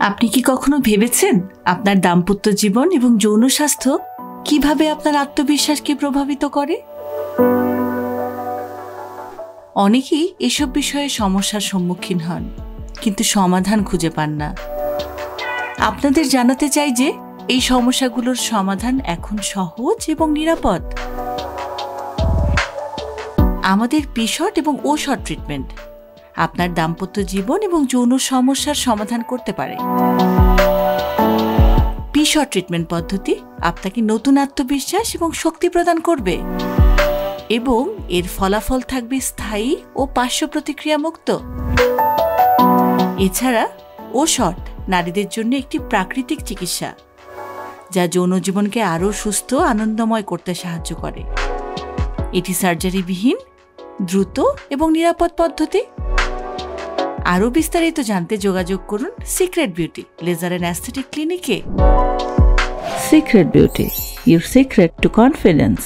আপনি কি কখনো ভেবেছেন আপনার দাম্পত্য জীবন এবং যৌন স্বাস্থ্য কিভাবে আপনার আত্মবিশ্বাসকে প্রভাবিত করে? অনেকেই এসব বিষয়ে সমস্যার সম্মুখীন হন, কিন্তু সমাধান খুঁজে পান না। আপনাদের জানাতে চাই যে এই সমস্যাগুলোর সমাধান এখন সহজ এবং নিরাপদ। আমাদের পিশট এবং ওশট ট্রিটমেন্ট আপনার দাম্পত্য জীবন এবং যৌন সমস্যার সমাধান করতে পারে। পিশট ট্রিটমেন্ট পদ্ধতি আপনাকে নতুন আত্মবিশ্বাস এবং শক্তি প্রদান করবে এবং এর ফলাফল থাকবে স্থায়ী ও পার্শ্ব প্রতিক্রিয়া মুক্ত। এছাড়া ওশট নারীদের জন্য একটি প্রাকৃতিক চিকিৎসা যা যৌন জীবনকে আরও সুস্থ আনন্দময় করতে সাহায্য করে। এটি সার্জারিবিহীন, দ্রুত এবং নিরাপদ পদ্ধতি। আরও বিস্তারিত জানতে যোগাযোগ করুন secret beauty laser and aesthetic ক্লিনিকে। Secret Beauty, your secret to confidence.